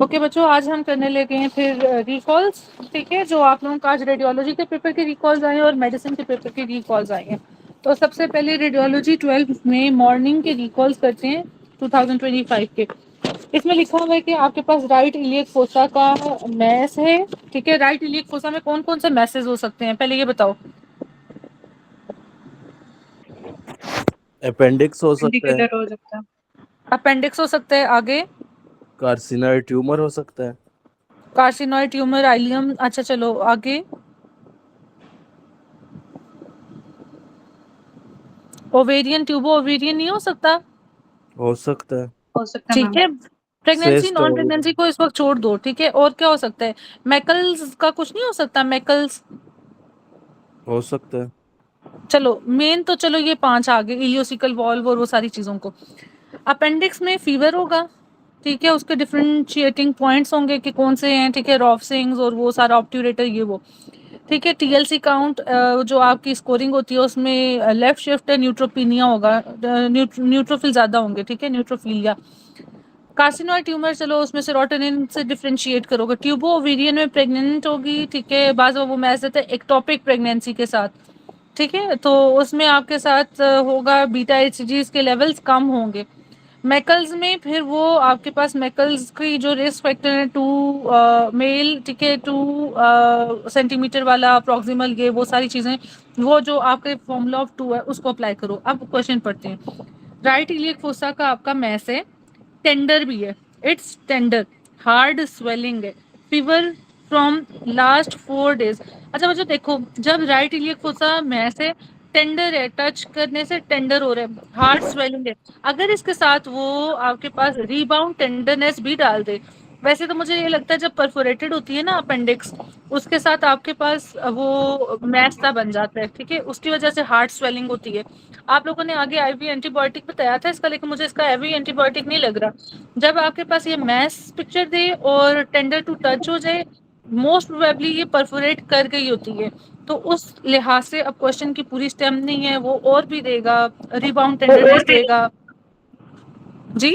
Okay बच्चों, आज हम करने लगे हैं फिर रिकॉल्स। ठीक है, जो आप लोगों का आज रेडियोलॉजी के पेपर के रिकॉल्स आए और मेडिसिन के पेपर के रिकॉल्स आए हैं। तो सबसे पहले रेडियोलॉजी 12 में मॉर्निंग के रिकॉल्स करते हैं 2025 के। इसमें लिखा हुआ है कि आपके पास राइट इलियक फोसा का मैस है। ठीक है, राइट इलियक फोसा में कौन कौन से मैसेज हो सकते हैं, पहले ये बताओ। अपेंडिक्स हो सकता है, इंडिकेटर हो सकता है, अपेंडिक्स हो सकता है, आगे कार्सिनॉइड ट्यूमर हो सकता है, कार्सिनॉइड ट्यूमर, आइलियम। अच्छा चलो आगे, ओवेरियन ट्यूबो ओवेरियन नहीं हो सकता? हो सकता है, हो सकता है, ठीक है। प्रेगनेंसी Cyst नॉन हो प्रेगनेंसी को इस वक्त छोड़ दो। ठीक है, और क्या हो सकता है? मैकल्स का कुछ नहीं हो सकता? मैकल्स, सकता है, चलो मेन तो चलो ये 5 आ गए, इलियोसिकल वॉल्व और वो सारी चीजों को। अपेंडिक्स में फीवर होगा। ठीक है, उसके डिफरेंशिएटिंग पॉइंट्स होंगे कि कौन से हैं। ठीक है, रॉफसिंग्स और वो सारा ऑब्ट्यूरेटर ये वो। ठीक है, टीएलसी काउंट जो आपकी स्कोरिंग होती है उसमें लेफ्ट शिफ्ट न्यूट्रोपिनिया होगा, न्यूट्रोफिल ज्यादा होंगे। ठीक है, न्यूट्रोफिलिया। कार्सिनोइड ट्यूमर, चलो उसमें सेरोटोनिन से डिफरेंशिएट करोगे। ट्यूबो ओवेरियन में प्रेग्नेंट होगी। ठीक है, बाज वो मैच देते हैं एक्टोपिक प्रेगनेंसी के साथ। ठीक है, तो उसमें आपके साथ होगा बीटा एचजीज के लेवल्स कम होंगे। मैकल्स में फिर वो आपके पास मैकल्स की जो रिस्क फैक्टर है 2 मेल, ठीक है, 2 सेंटीमीटर वाला प्रॉक्सिमल ये वो सारी चीजें, वो जो आपके फॉर्मूला ऑफ 2 है उसको अप्लाई करो। अब क्वेश्चन पढ़ते हैं। राइट इलियक फोसा का आपका मैस है, टेंडर भी है, इट्स टेंडर, हार्ड स्वेलिंग है, फीवर फ्रॉम लास्ट 4 days। अच्छा बच्चों देखो, जब राइट इलियक फोसा मैस है, टेंडर है, टच करने से टेंडर हो रहा है, हार्ड स्वेलिंग है, अगर इसके साथ वो आपके पास रीबाउंड टेंडरनेस भी डाल दे, वैसे तो मुझे ये लगता है जब परफोरेटेड होती है ना अपेंडिक्स, उसके साथ आपके पास वो मैस्ता बन जाता है। ठीक है, उसकी वजह से हार्ड स्वेलिंग होती है। आप लोगों ने आगे आईवी एंटीबायोटिक बताया था इसका, लेकिन मुझे इसका आईवी एंटीबायोटिक नहीं लग रहा। जब आपके पास ये मैस पिक्चर दे और टेंडर टू टच हो जाए, मोस्ट प्रोबेबली ये परफोरेट कर गई होती है। तो उस लिहाज से अब क्वेश्चन की पूरी स्टेम नहीं है, वो और भी देगा, रिबाउंड टेंडरनेस देगा जी।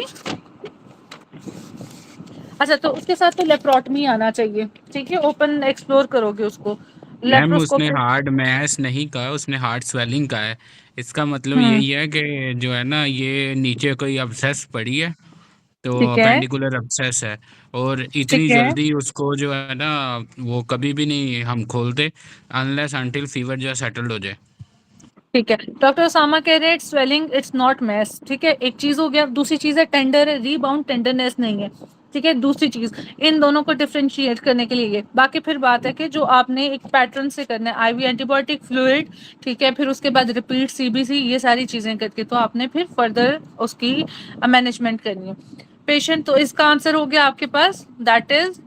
अच्छा, तो उसके साथ तो लेप्रोटमी आना चाहिए। ठीक है, ओपन एक्सप्लोर करोगे उसको, मैम उसने लेप्रोस्कोपी। हार्ड मैस नहीं कहा, उसने हार्ड स्वेलिंग का है। इसका मतलब हम्म, यही है कि जो है ना, ये नीचे कोई अब्सेस पड़ी है, तो ठीक है, अपेंडिकुलर अब्सेस है। और इतनी ठीक है, जल्दी उसको जो है ना, वो कभी भी नहीं हम खोलते अनलेस अनटिल फीवर जो सेटल्ड हो जाए। ठीक है। डॉक्टर ओसामा कह रहे हैं स्वेलिंग इट्स नॉट मैस। ठीक है, एक चीज हो गया, दूसरी चीज है टेंडर है, रीबाउंड टेंडरनेस नहीं है। ठीक है, दूसरी चीज, इन दोनों को डिफरेंशिएट करने के लिए ये बाकी फिर बात है कि जो आपने एक पैटर्न से करना है, आईवी एंटीबायोटिक फ्लूइड, ठीक है, फिर उसके बाद रिपीट सीबीसी, ये सारी चीजें करके तो आपने फिर फर्दर उसकी मैनेजमेंट करनी है। पेशेंट, तो इसका आंसर हो गया आपके पास, that is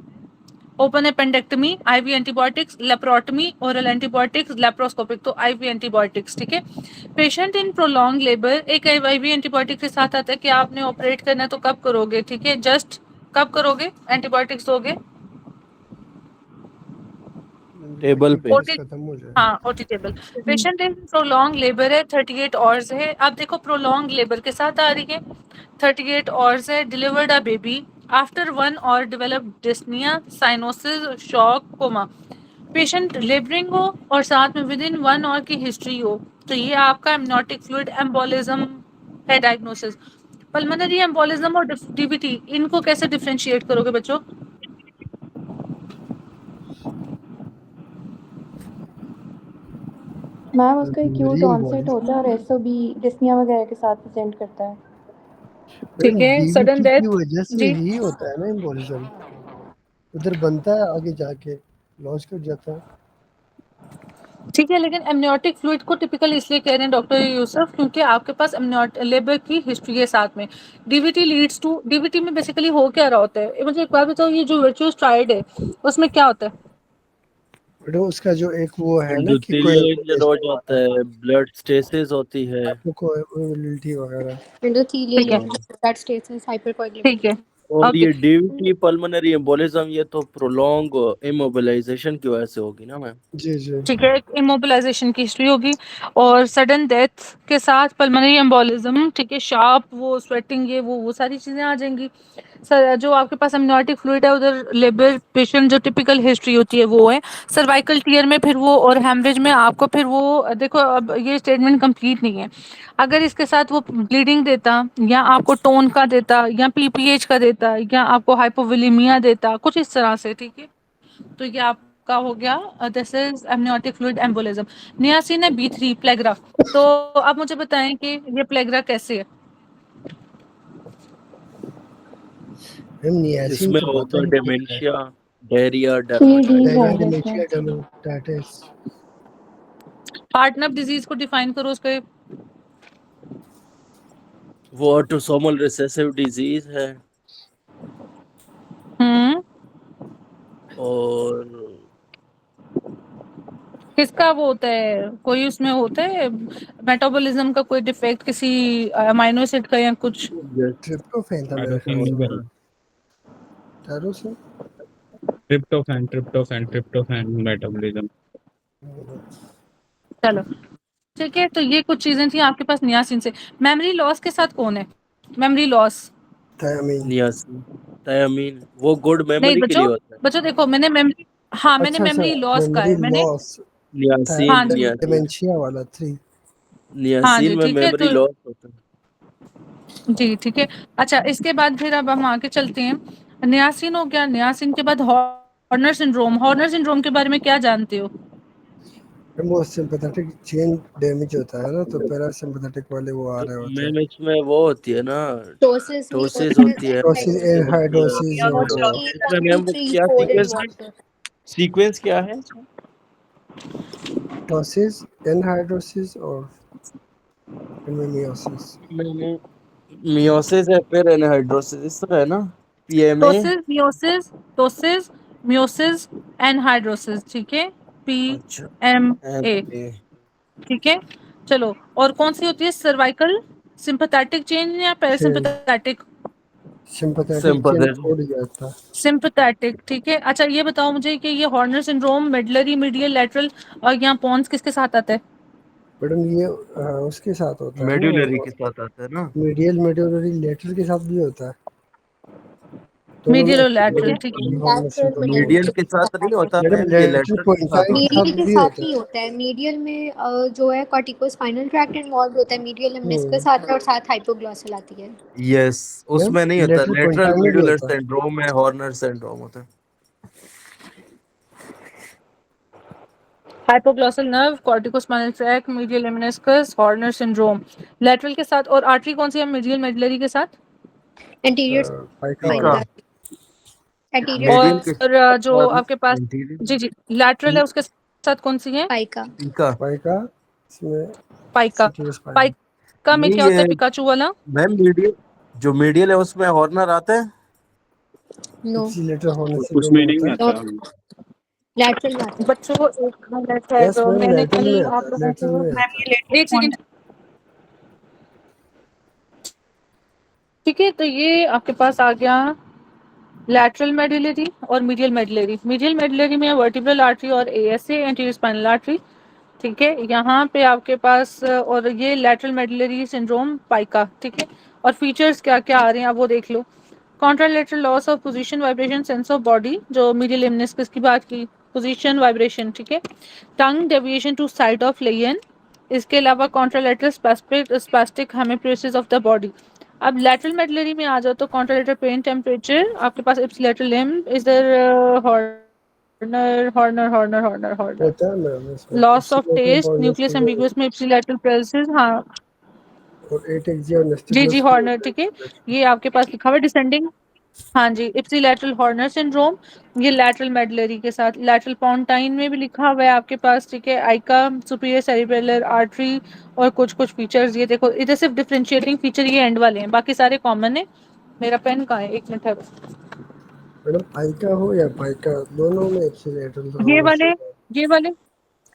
open appendectomy, IV antibiotics, laparotomy, oral antibiotics, laparoscopic, तो आईवी एंटीबायोटिक्स। ठीक है, पेशेंट इन प्रोलॉन्ग लेबर, एक आईवी एंटीबायोटिक के साथ आता है कि आपने ऑपरेट करना है तो कब करोगे। ठीक है, जस्ट कब करोगे एंटीबायोटिक्स दोगे? टेबल पे। खत्म हो जाए। हाँ, OT table. Patient in prolong labour है, 38 आवर्स है। आप देखो प्रोलॉन्ग लेबर के साथ आ रही है, 38 आवर्स है, delivered a baby after 1 hour develop dyspnoea, cyanosis, shock, coma. Patient labouring हो और साथ में विद इन 1 hour की हिस्ट्री हो, तो ये आपका एमनियोटिक फ्लूइड एम्बोलिज्म है डायग्नोसिस। पल्मोनरी एम्बोलिज्म और डीवीटी, इनको कैसे डिफरेंशिएट करोगे बच्चों? मैम उसका एक्यूट ऑनसेट एम्बोलिज्म होता है और एसओबी डिस्निया वगैरह के साथ प्रेजेंट करता है। ठीक है, सडन डीवीटी की डेथ वजह से जी। ही होता है ना एम्बोलिज्म, उधर बनता है आगे जाके लॉस कर जाता है। ठीक है, लेकिन एमनियोटिक फ्लूइड को टिपिकल इसलिए कह रहे हैं डॉक्टर यूसुफ, क्योंकि आपके पास लेबर की हिस्ट्री है साथ में। डीवीटी लीड्स टू, डीवीटी में बेसिकली हो क्या रहा होता है, मुझे एक बात बताओ, ये जो वर्चुअस ट्राइड है उसमें क्या होता है? बट उसका जो एक वो है ना कि एंडोथेलियल हो जाता है, ब्लड स्टेसिस होती है। कोएबिलिटी वगैरह। एंडोथेलियल ठीक है, दैट स्टेटस हाइपरकोagulability। ठीक है, और ओके ये डीवीटी पल्मोनरी एम्बोलिज्म ये तो प्रोलॉन्ग इमोबिलाइजेशन की वजह से होगी ना मैम? जी जी ठीक है, एक इमोबिलाइजेशन की हिस्ट्री होगी और सडन डेथ के साथ पल्मोनरी एम्बोलिज्म, ठीक है, शार्प वो स्वेटिंग, ये वो सारी चीजें आ जाएंगी। सर जो आपके पास एमनियोटिक फ्लूइड है उधर लेबर पेशेंट जो टिपिकल हिस्ट्री होती है वो है। सर्वाइकल टीयर में फिर वो और हेमरेज में आपको फिर वो देखो, अब ये स्टेटमेंट कंप्लीट नहीं है। अगर इसके साथ वो ब्लीडिंग देता या आपको टोन का देता या पीपीएच का देता या आपको हाइपोविलिमिया देता कुछ इस तरह से, ठीक है, तो ये आपका हो गया this is amniotic fluid embolism. Niacin है B3 प्लेग्रा। तो आप मुझे बताएं कि ये प्लेग्रा कैसे है। मैम नियासिन इसमें तो पता होता है ही है dementia, diarrhoea, 3 Ds dermatitis. Diarrhoea है इसमें। डिमेंशिया डर्मेटाइटिस हार्टनप डिजीज को डिफाइन करो उसके। वो ऑटोसोमल रिसेसिव डिजीज है हम्म, और किसका वो होता है, कोई उसमें होता है मेटाबॉलिज्म का कोई डिफेक्ट किसी अमाइनो एसिड का या कुछ। ट्रिप्टोफैन था मेरे ख्याल टायरोसिन से वगैरह, टायरोसिन ट्रिप्टोफैन मेटाबॉलिज्म। चलो ठीक है, तो ये कुछ चीजें थी आपके पास नियासिन से। मेमोरी लॉस के साथ कौन है, memory loss. Thiamine niacin, thiamine वो गुड नहीं मेमोरी के लिए बच्चों, होता है। बच्चों देखो मैंने मेमोरी, हाँ मैंने अच्छा अच्छा मेमोरी लॉस का मेमोरी है मैंने। लॉस हाँ नियासिन, जी, नियासिन, डिमेंशिया वाला 3 हाँ नियासिन जी, में ठीक है, मेमोरी तो लॉस होता है। जी ठीक है। अच्छा इसके बाद फिर अब हम आगे चलते हैं। नियासिन हो गया, नियासिन के बाद हॉर्नर सिंड्रोम। हॉर्नर सिंड्रोम के बारे में क्या जानते हो। वो सिंपैथेटिक चेन डैमेज होता है ना, तो पैरासिम्पैथेटिक वाले वो आ रहे होते हैं। मैम इसमें वो होती है ना, Doses, टोसिस meiosis, होती है, and टॉसिस एंड हाइड्रोसिस होती है। Hidrosis meiosis. और वो इसमें One, मैम two, वो three, क्या four in सीक्वेंस है? water. सीक्वेंस क्या है? टॉसिस एंड हाइड्रोसिस और इनमें मियोसिस। मियोसिस है फिर एनहाइड्रोसिस, इस तरह है ना? PMA. Ptosis meiosis and hidrosis, ठीक है, अच्छा, PMA, एमए। ठीक है। चलो और कौन सी होती है, सर्वाइकल सिंपैथेटिक चेन या पैरासिम्पैथेटिक। Sympathetic chain sympathetic. टूट जाता है। सिंपैथेटिक, ठीक है। अच्छा ये बताओ मुझे कि ये Horner syndrome medullary medial lateral और यहाँ पॉन्स किसके साथ आता है। मैडम ये उसके साथ होता है मेडुलरी ना, के साथ आता है ना? मीडियल मेडुलरी लेटर के साथ भी होता है। दोनों में मीडियल और एक्टिवेटेड लेटरल, ठीक है। Horner Lateral, syndrome medial. Medial के साथ नहीं होता मैडम मैम, ये लेटरल लेटरल के साथ क्वाइंटाइन के होता मीडियल साथ के भी साथ होता ही है। होता है। मीडियल में जो है कॉर्टिकोस्पाइनल ट्रैक्ट इन्वॉल्व होता है, मीडियल लेमनिस्कस आता है और साथ हाइपोग्लॉसल आती है। है। यस, मैम उसमें नहीं होता, लेटरल लेटरल क्वाइंटाइन में भी मेडुलर होता है। सिंड्रोम है, हॉर्नर सिंड्रोम होता है। Hypoglossal nerve, corticospinal tract, medial lemniscus, Horner syndrome. Lateral के साथ और आर्टरी कौन सी है, मीडियल मेडलरी के साथ। एंटीरियर पाइका टीका, वाला स्पाइनल, एंटीरियर मीडियल के और जो साथ आपके पास, एंटीरियर। जी जी, लेटरल है उसके साथ कौन सी है, पाइका। टीका पाइका इसमें पाइका। Citius spine. पाइका में नहीं, क्या होता ये है, पिकाचू वाला। मैम मीडियल, जो मीडियल है उसमें हॉर्नर आता है। नो, इप्सिलेटर हॉर्नर कुछ सिंड्रोम में में नहीं होता है। आता। लैटरल में आता है। बच्चों एक मिनट है यस जो मैम मैंने लेटरल में कल आता आप है, लोगों लेटरल को, में आता है। एक सेकंड, ठीक है, तो ये आपके पास आ गया लैटरल मेडुलरी और मीडियल मेडुलरी। मीडियल मेडुलरी में वर्टिब्रल आर्टरी और ASA एंटीरियर स्पाइनल आर्टरी, ठीक है, यहाँ पे आपके पास और ये लैटरल मेडुलरी सिंड्रोम पाइका, ठीक है। और फीचर्स क्या क्या आ रहे हैं अब वो देख लो। Contralateral loss of position vibration sense of body, जो मीडियल लेमनिस्कस की बात की, पोजीशन वाइब्रेशन, ठीक है। Tongue deviation to side of lesion, इसके अलावा contralateral spastic hemiparesis of the body. अब लैटरल मेडुलरी में आ जाओ तो कॉन्ट्रालेटरल पेन टेम्परेचर, आपके पास ipsilateral limb, is there Horner Horner Horner Horner Horner, होता है मैम इसमें loss of ipsilateral taste, Horner nucleus syndrome ambiguous में इप्सिलेटरल प्रेसिस, हाँ और एटेक्सिया और जी जी नेस्टेलियस में हॉर्नर, होता है ठीक है, इप्सिलेटर। ये आपके पास लिखा हुआ है डिसेंडिंग, हाँ जी, इप्सिलेटरल हॉर्नर सिंड्रोम, ये लैटरल मेडुलरी के साथ। लैटरल पॉन्टाइन में भी लिखा हुआ है आपके पास, ठीक है, आइका सुपीरियर सेरिब्रलर आर्टरी और कुछ कुछ फीचर्स, ये देखो इधर सिर्फ डिफरेंशिएटिंग फीचर ये एंड वाले हैं, बाकी सारे कॉमन है। मेरा पेन कहाँ है, एक मिनट है बस। मैडम आइका हो या पाइका, दोनों में इप्सिलेटर ये हॉर्नर वाले, सिंड्रोम। ये वाले,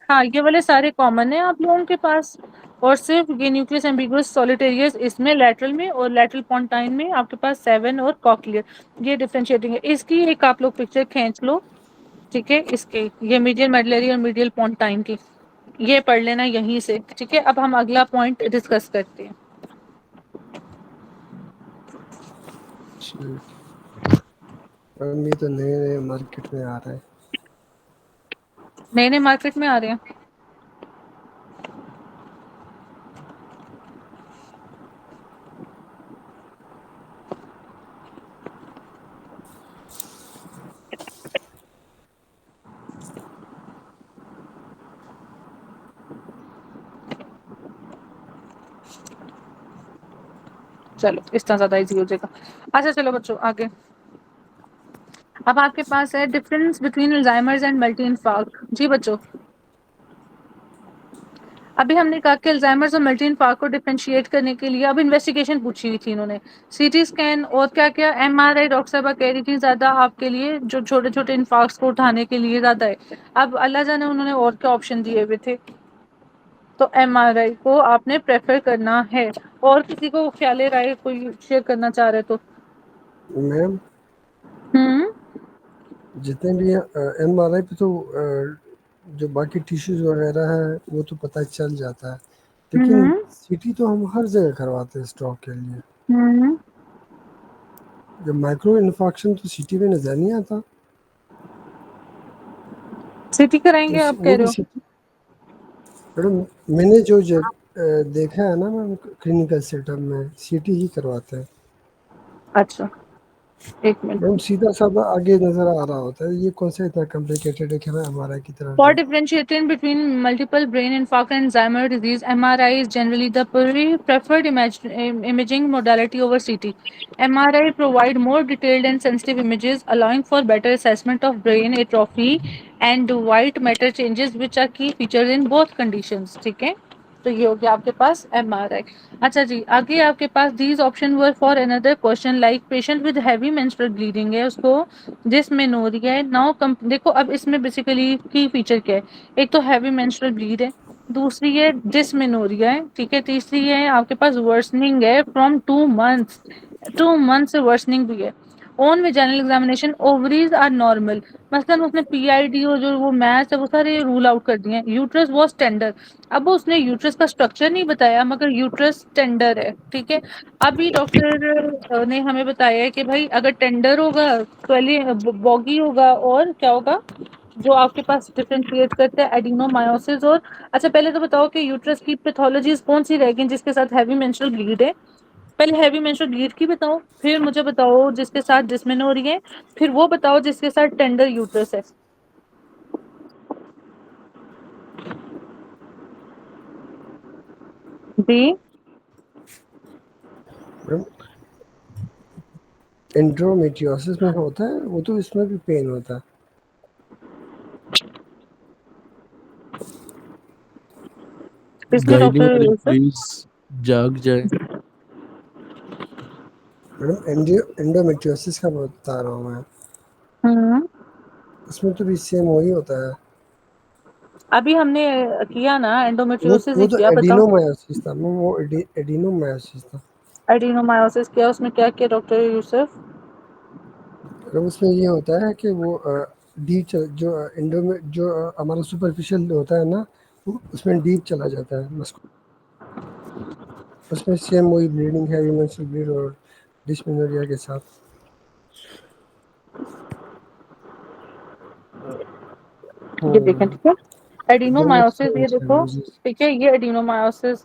हाँ, ये वाले सारे कॉमन है आप लोगों के पास, और सिर्फ ये न्यूक्लियस एम्बिगुअस सॉलिटेरियस इसमें लेटरल में, और लेटरल पोंटाइन में आपके पास 7 और कॉक्लियर, ये डिफरेंशिएटिंग है। इसकी एक आप लोग पिक्चर खींच लो, ठीक है, इसके ये मीडियल मेडलरी और मीडियल पोंटाइन की, ये पढ़ लेना यहीं से, ठीक है। अब हम अगला पॉइंट डिस्कस करते हैं। मैम ये तो नए नए मार्केट में आ रहा है। नए नए मार्केट में आ रहे हैं। चलो इतना ज्यादा इजी हो जाएगा। अच्छा चलो बच्चों आगे। अब आपके पास है difference between Alzheimer's and multi infarct. जी बच्चों, अभी हमने कहा कि अल्जाइमर्स और मल्टी इन्फार्क्ट को डिफरेंशिएट करने के लिए अब इन्वेस्टिगेशन पूछी हुई थी इन्होंने, सीटी स्कैन और क्या क्या, एमआरआई डॉक्टर साहब कह रही थी ज्यादा आपके लिए जो छोटे छोटे इन्फार्क्ट्स को उठाने के लिए ज्यादा है। अब अल्लाह जाने उन्होंने और क्या ऑप्शन दिए हुए थे, तो एमआरआई को आपने प्रेफर करना है। और किसी को ख्याल राय कोई शेयर करना चाह रहे तो? मैम हम्म जितने भी एमआरआई पे तो जो बाकी टिश्यूज वगैरह है वो तो पता चल जाता है, लेकिन हम्म सीटी तो हम हर जगह करवाते हैं स्टॉक के लिए। हम्म जब माइक्रो इन्फॉक्शन तो सीटी में नजर नहीं आता। सिटी कराएंगे तो आप वो कह भी रहे हो? सीटी मैडम मैंने जो देखा है ना मैम क्लिनिकल सेटअप में सीटी ही करवाते हैं। अच्छा एक मिनट। मैम सीधा साधा आगे नजर आ रहा होता है, ये कौन सा इतना कॉम्प्लिकेटेड है कि मैं हमारा की तरफ For जाऊँ। differentiating between multiple brain infarct and Alzheimer's disease, MRI is generally the preferred imaging modality over CT. MRI provide more detailed and sensitive images, allowing for better assessment of brain atrophy and white matter changes, which are key features in both conditions. ठीक है, तो ये हो गया आपके पास MRI। अच्छा जी, आगे आपके पास these option were for another question like patient with heavy menstrual bleeding है, उसको डिसमेनोरिया है। नाउ देखो अब इसमें बेसिकली की फीचर क्या है, एक तो हैवी मेंस्ट्रुअल ब्लीड है, दूसरी है डिसमेनोरिया है, ठीक है, तीसरी है आपके पास वर्सनिंग है फ्रॉम 2 मंथ्स, 2 मंथ से वर्सनिंग भी है। On vaginal examination ovaries are normal, मसलन उसने पीआईडी और जो वो मैथ्स है वो सारे रूल आउट कर दिए हैं। यूट्रस वॉज टेंडर, अब उसने यूट्रस का स्ट्रक्चर नहीं बताया मगर यूट्रस टेंडर है, ठीक है। अभी डॉक्टर ने हमें बताया है कि भाई अगर टेंडर होगा तो बॉगी होगा, और क्या होगा जो आपके पास डिफरेंशिएट करता है एडिनोमायोसिस और। अच्छा पहले तो बताओ कि यूट्रस की पैथोलॉजीज कौन सी रहेगी जिसके साथ हैवी मेंस्ट्रुअल ब्लीड है? पहले हैवी मेंस्ट्रुअल ब्लीड की बताओ, फिर मुझे बताओ जिसके साथ डिस्मेनोरिया है, फिर वो बताओ जिसके साथ टेंडर यूट्रस है। बी मैम एंड्रोमेट्रियोसिस में होता है वो, तो इसमें भी पेन होता है। इसमें गायनी वाले डॉक्टर प्लीज जाग जाए। मैडम एंडोमेट्रियोसिस का बता रहा हूँ मैं, हम्म उसमें तो भी सेम वही होता है। अभी हमने किया ना एंडोमेट्रियोसिस वो ही तो किया, बताओ। एडिनोमायोसिस था मैम, वो एडिनोमायोसिस था। एडिनोमायोसिस किया, उसमें क्या किया डॉक्टर यूसुफ? मैडम उसमें ये होता है कि वो डीप जो एंडो में जो हमारा सुपरफिशियल होता है ना, वो उसमें डीप चला जाता है उसमें सेम वही ब्लीडिंग है, ह्यूमन ब्लीड और डिस्मेनोरिया के साथ। ये देखें, ठीक है, दोनों एडिनोमायोसिस, सेम ये सेम देखो, ठीक है, ये एडिनोमायोसिस।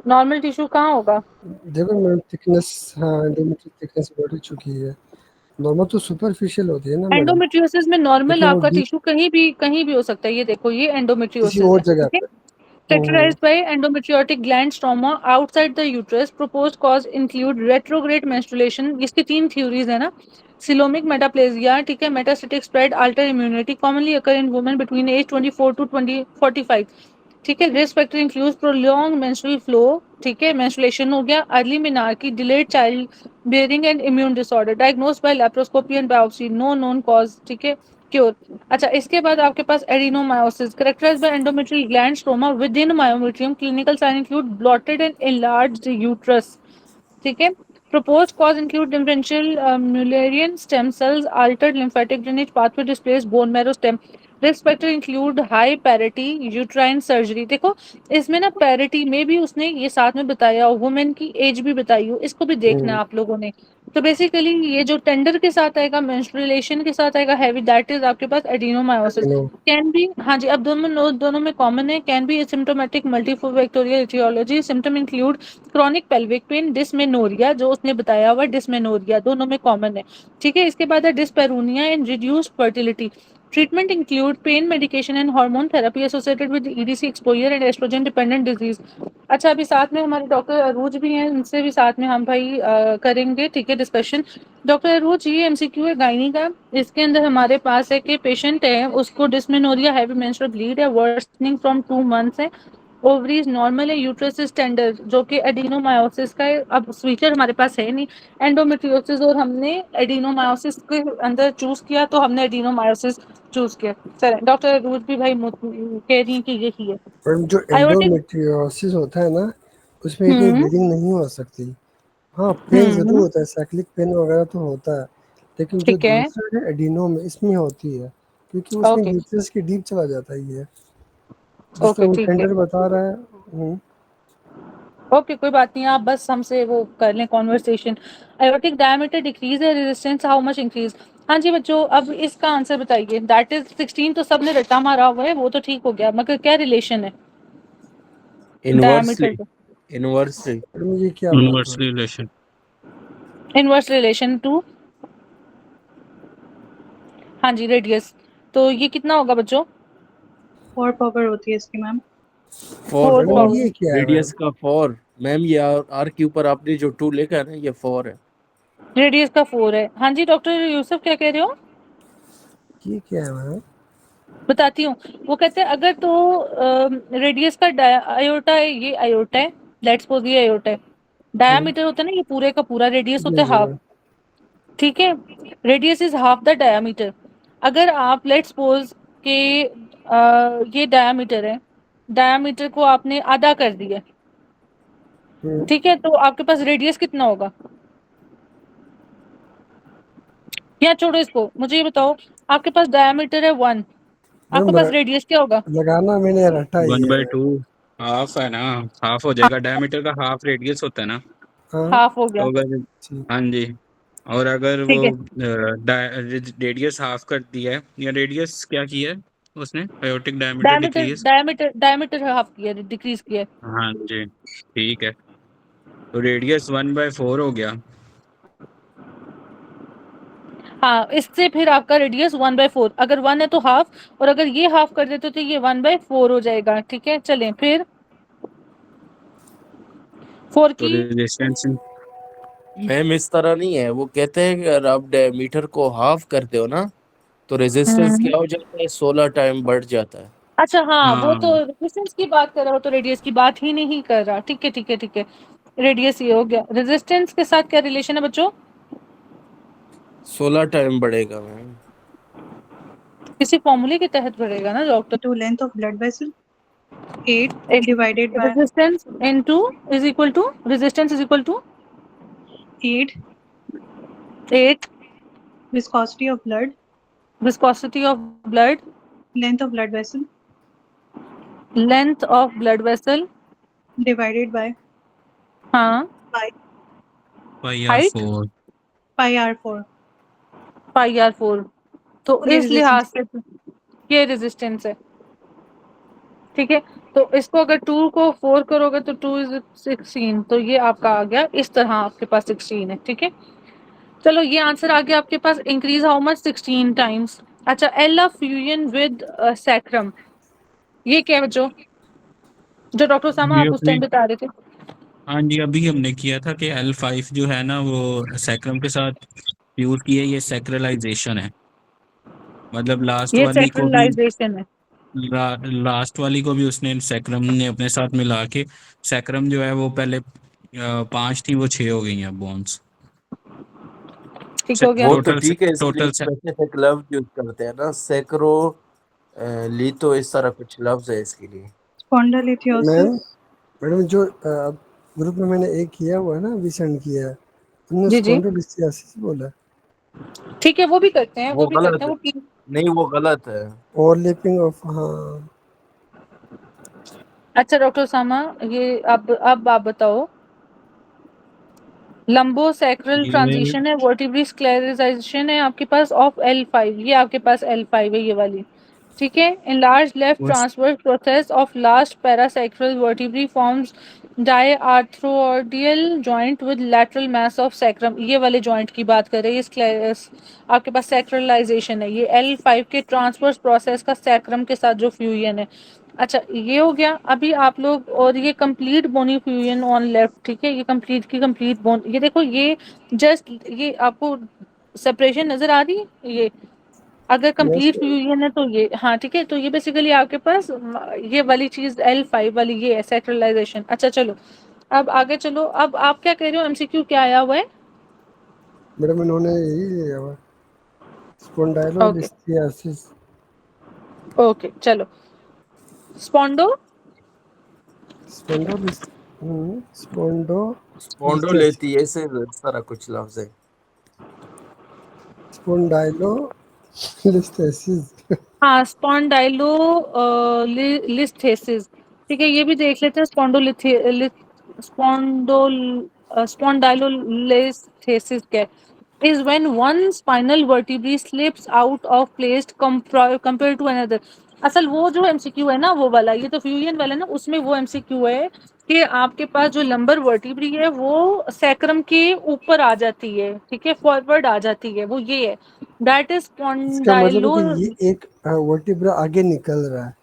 नॉर्मल टिश्यू कहाँ होगा? देखो मैम थिकनेस, हाँ एंडोमेट्रियल थिकनेस बढ़ चुकी है। नॉर्मल तो सुपरफिशियल होती है ना मैडम, एंडोमेट्रियोसिस में नॉर्मल लेकिन वो आपका डीप टिश्यू कहीं भी हो सकता है, ये देखो ये किसी एंडोमेट्रियोसिस और है, जगह ठीक है। पे। Characterized by endometriotic gland stroma outside the uterus. Proposed cause include retrograde menstruation. इसकी 3 theories है ना, coelomic metaplasia, ठीक है, metastatic spread, alter immunity, commonly occur in women between age 24 to 45, ठीक है। Risk factor include prolong menstrual flow, ठीक है, menstruation हो गया, early menarche, delayed child bearing and immune disorder, diagnosed by laparoscopy and biopsy, no known cause, ठीक है। Cure. अच्छा, इसके बाद आपके पास adenomyosis characterised by endometrial gland stroma within myometrium, clinical sign include bloated and enlarged uterus, ठीक है। Proposed cause include differential Mullerian stem cells, altered lymphatic drainage pathway, displaced bone marrow stem. Risk factor include high parity, uterine surgery. देखो इसमें ना parity में भी उसने ये साथ में बताया, वुमेन की एज भी बताई हो, इसको भी देखना है आप लोगों ने। तो बेसिकली ये जो टेंडर के साथ आएगा, मेंस्ट्रुएशन के साथ आएगा हैवी, दैट इज आपके पास एडिनोमायोसिस। नो कैन बी, हाँ जी, अब दोनों में कॉमन है। Can be symptomatic multifactorial aetiology, symptom include chronic pelvic pain, dysmenorrhoea, जो उसने बताया हुआ डिस्मेनोरिया, दोनों में कॉमन है, ठीक है। इसके बाद है dyspareunia and reduced fertility. Treatment include pain medication and hormone therapy associated with EDC exposure and oestrogen dependent disease. अच्छा, अभी साथ में हमारे डॉक्टर अरूज भी हैं, उनसे भी साथ में हम भाई करेंगे, ठीक है, डिस्कशन। डॉक्टर अरूज, ये एमसीक्यू है गायनी का। इसके अंदर हमारे पास है कि पेशेंट है, उसको डिस्मेनोरिया, हैवी मेंस्ट्रुअल ब्लीड है, वर्सनिंग फ्रॉम 2 मंथ्स है, ओवरीज नॉर्मल है, यूट्रस इज टेंडर, जो कि एडिनोमायोसिस का है। अब स्वीचर हमारे पास है नहीं, एंडोमेट्रियोसिस, और हमने एडिनोमायोसिस के अंदर चूज किया, तो हमने एडिनोमायोसिस चूज किया। सर डॉक्टर रूज भी भाई कह रही हैं कि यही है। पर जो आयोटिक, एंडोमेट्रियोसिस होता है ना, उसमें इतनी ब्लीडिंग नहीं हो सकती। हाँ, पेन जरूर होता है, साइक्लिक पेन वगैरह तो होता है, लेकिन जो ठीक है, दूसरा है एडिनोम, इसमें होती है, क्योंकि उसमें ओके यूट्रस की डीप चला जाता है ये, जिस तरह ओके, वो ठीक है, टेंडर बता रहा है। ओके, कोई बात नहीं, आप बस हमसे वो कर लें कॉन्वर्सेशन। आयोटिक डायमीटर डिक्रीज है, रेजिस्टेंस हाउ मच इंक्रीज। हाँ जी बच्चों, अब इसका आंसर बताइए। दैट इज 16 तो सबने रट्टा मारा हुआ है, वो तो ठीक हो गया, मगर क्या रिलेशन है डायमीटर इनवर्सली, का? इनवर्सली पर मुझे क्या बात इनवर्स हुआ? रिलेशन। इनवर्स रिलेशन टू, हाँ जी, रेडियस। तो ये कितना होगा बच्चों? 4 पावर होती है इसकी मैम। 4 4 मैडम 4 पावर, ये क्या है रेडियस मैम? का 4 मैम, ये आर के ऊपर आपने जो 2 लिखा है ना, ये 4 है। रेडियस का 4 है। हाँ जी डॉक्टर यूसुफ, क्या कह रहे हो? ये क्या है मैम? बताती हूँ। वो कहते हैं अगर तो रेडियस का आयोटा है, ये आयोटा है, लेट्स सपोज ये आयोटा है, डायामीटर होता है ना, ये पूरे का पूरा, रेडियस जी होता है जी हाफ, ठीक है। Radius is half the diameter. अगर आप लेट्स सपोज के ये डायामीटर है, डायामीटर को आपने आधा कर दिया, हम्म, ठीक है, तो आपके पास रेडियस कितना होगा? या छोड़ो इसको, मुझे ये बताओ, आपके पास डायामीटर है 1, आपके मैम पास रेडियस क्या होगा? लगाना मैंने रटा ही वन है बाई मैम। टू हाफ है ना, हाफ हो जाएगा, डायमीटर का हाफ रेडियस होता है ना। हाँ हाफ हो गया, तो अगर, ठीक। हाँ जी, और अगर वो ठीक है। रेडियस हाफ कर दिया है, या रेडियस क्या किया है उसने, aortic diameter diameter decrease. Diameter diameter half किया, डिक्रीज किया है। हाँ जी, ठीक है, तो रेडियस 1/4 हो गया। हाँ, इससे फिर आपका रेडियस 1/4, अगर 1 है तो हाफ, और अगर ये हाफ कर देते तो ये 1/4 हो जाएगा, ठीक है। चलें फिर 4 तो की, रेजिस्टेंस, मैम इस तरह नहीं है, वो कहते हैं कि अगर आप डायमीटर को हाफ करते हो ना, तो रेजिस्टेंस हम्म, क्या हो जाता है, 16 टाइम बढ़ जाता है। अच्छा हाँ, वो तो हाँ रेजिस्टेंस की बात कर रहा हो, तो रेडियस की बात ही नहीं कर रहा, ठीक है ठीक है ठीक है। रेडियस ये हो गया, रेजिस्टेंस के साथ क्या रिलेशन है बच्चों? 16 टाइम बढ़ेगा मैम। किसी फॉर्मूले के तहत बढ़ेगा ना doctor? To length of blood vessel 8 divided by resistance into is equal to, resistance is equal to 8 8 viscosity of blood, viscosity of blood, length of blood vessel length of blood vessel, divided by हाँ, pi pi r height, 4। pi r4। Pi r 4। तो ये इस लिहाज resistance से ये resistance है, ठीक है। तो इसको अगर 2 को 4 करोगे तो 2 इज 16, तो ये आपका आ गया, इस तरह आपके पास 16 है, ठीक है। चलो ये आंसर आ गया आपके पास, इंक्रीज हाउ मच 16 टाइम्स। अच्छा, L of fusion with sacrum, ये क्या है बच्चों, जो डॉक्टर सामा ये आप उस अपने, टाइम बता रहे थे? हाँ जी, अभी हमने किया था कि L5 जो है ना, वो सैक्रम के साथ यूज किया, ये सैक्रलाइजेशन है, मतलब ये सैक्रलाइजेशन है। लास्ट वाली को भी उसने सैक्रम ने अपने साथ मिला के, सैक्रम जो है वो पहले 5 थी, वो 6 हो गई हैं बोन्स। ठीक हो गया। वो तो टोटल ठीक है, इसके लिए टोटल स्पेसिफिक लफ्ज यूज करते हैं ना, सैकरो लिथो, इस तरह कुछ लफ्ज है इसके लिए। Spondylolisthesis. मैम, मैडम जो ग्रुप में मैंने एक किया हुआ है ना, अभी सेंड किया है, हमने जी जी स्पॉन्डिलोलिसिस बोला। ठीक है, वो भी करते हैं, वो वो भी करते गलत हैं है, वो ठीक। नहीं वो गलत है। ओवरलैपिंग ऑफ, हाँ अच्छा डॉक्टर सामा, ये अब आप बताओ, लंबोसैक्रल ये ट्रांजिशन है, वर्टिब्रल स्क्लेराइजेशन है आपके पास ऑफ L5, ये आपके पास L5 है ये वाली, ठीक है। इन लार्ज लेफ्ट उस transverse process of last parasacral vertebrae forms diarthrodial joint with lateral mass of sacrum, ये वाले जॉइंट की बात कर रहे हैं, ये आपके पास सैक्रलाइजेशन है, ये L5 के ट्रांसवर्स प्रोसेस का सैक्रम के साथ जो फ्यूजन है। अच्छा ये हो गया। अभी आप लोग, और ये complete bony fusion on left, ठीक है, ये कंप्लीट की कंप्लीट बोन, ये देखो ये जस्ट, ये आपको सेपरेशन नजर आ रही है, ये अगर यस। कंप्लीट फ्यूजन है तो ये, हाँ ठीक है, तो ये बेसिकली आपके पास ये वाली चीज L5 वाली ये है सैक्रलाइजेशन। अच्छा चलो अब आगे चलो, अब आप क्या कह रहे हो, एमसीक्यू क्या आया हुआ है? मैडम इन्होंने यही लिया हुआ, ओके स्पॉन्डाइलोलिस्थियासिस। ओके चलो, स्पॉन्डो स्पॉन्डोलिस स्पॉन्डोलिस्थियासिस, स्पॉन्डोलिथिएसिस, इस तरह कुछ लफ्ज है। स्पॉन्डाइलोलिस्थेसिस। हाँ स्पॉन्डाइलो लिस्थेसिस, ठीक है, ये भी देख लेते हैं। स्पॉन्डाइलोलिस्थेसिस क्या है? Is when one spinal vertebrae slips out of place compared to another। असल वो जो एमसीक्यू है ना वो वाला, ये तो फ्यूजन वाला ना, उसमें वो एमसीक्यू है कि आपके पास जो लंबर वर्टिब्री है वो सैक्रम के ऊपर आ जाती है, ठीक है, फॉरवर्ड आ जाती है, वो ये है, दैट इज इसका मतलब है स्पॉन्डाइलो। कि ये एक वर्टिब्रा आगे निकल रहा है।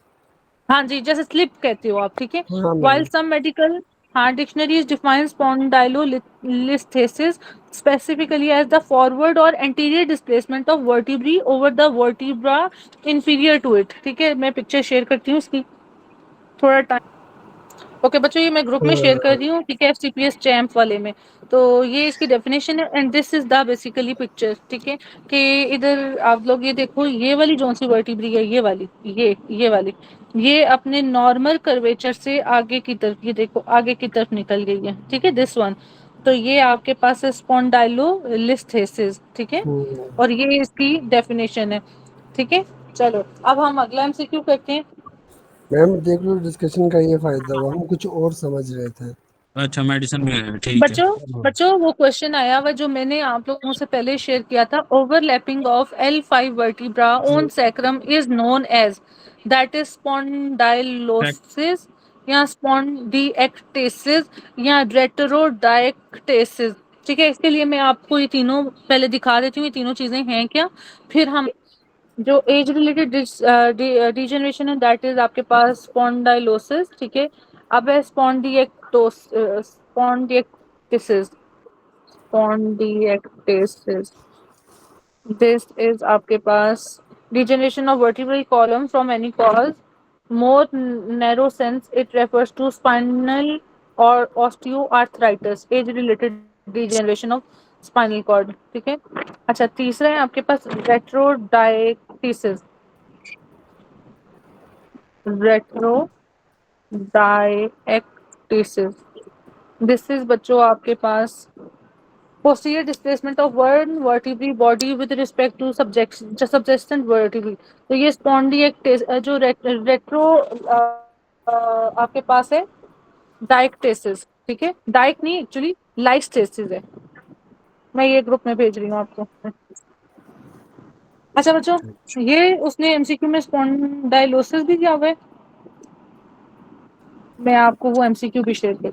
हाँ जी, जैसे स्लिप कहते हो आप, ठीक है। हाँ वाइल मैडम। सम मेडिकल, हाँ, dictionaries define spondylolisthesis specifically as the forward और anterior displacement of vertebrae over the vertebra inferior to it, ठीक है। मैं पिक्चर शेयर करती हूँ इसकी, थोड़ा टाइम। ओके बच्चों, ये मैं ग्रुप में शेयर कर रही हूँ, ठीक है, एफसीपीएस चैम्प वाले में। तो ये इसकी डेफिनेशन है and this is the basically picture, ठीक है, कि इधर आप लोग ये देखो, ये वाली जोन सी वर्टिब्री है, ये वाली, ये वाली, ये अपने नॉर्मल कर्वेचर से आगे की तरफ, ये देखो आगे की तरफ निकल गई है, ठीक है, दिस वन। तो ये आपके पास है स्पॉन्डाइलोलिस्थेसिस, ठीक है, और ये इसकी डेफिनेशन है, ठीक है। चलो अब हम अगला एमसीक्यू करते हैं। मैम देख लो, डिस्कशन का ये फायदा हुआ, हम कुछ और समझ रहे थे। अच्छा मेडिसिन में है, ठीक है। बच्चों बच्चों वो क्वेश्चन आया हुआ जो मैंने आप लोगों से पहले शेयर किया था, overlapping of L5 vertebra on sacrum is known as, that is spondylosis या स्पॉन्डिएक्टेसिस या रेट्रोडायक्टेसिस, ठीक है। इसके लिए मैं आपको ये तीनों पहले दिखा देती हूँ, ये तीनों चीजें हैं क्या, फिर हम जो एज रिलेटेड डिजेनरेशन है दैट इज आपके पास स्पॉन्डाइलोसिस, ठीक है। अब है स्पॉन्डिएक्टेसिस, स्पॉन्डिएक्टेसिस, दिस इज आपके पास degeneration of vertebral column from any cause, more narrow sense it refers to spinal or osteoarthritis, age related degeneration of spinal cord, ठीक है। अच्छा तीसरा है आपके पास रेट्रोडायक्टिसिस, रेट्रोडायक्टिसिस, दिस इज बच्चों आपके पास posterior displacement of one vertebrate body with respect to subjacent vertebrae। तो ये स्पॉन्डिएक्टेस जो रेट्रो आपके पास है डायक्टेसिस, ठीक है, डाइक नहीं एक्चुअली लाइस्टेसिस है, मैं ये ग्रुप में भेज रही हूँ आपको। अच्छा बच्चों, ये उसने एमसीक्यू में स्पॉन्डाइलोसिस भी दिया हुआ है, मैं आपको वो एमसीक्यू भी शेयर कर,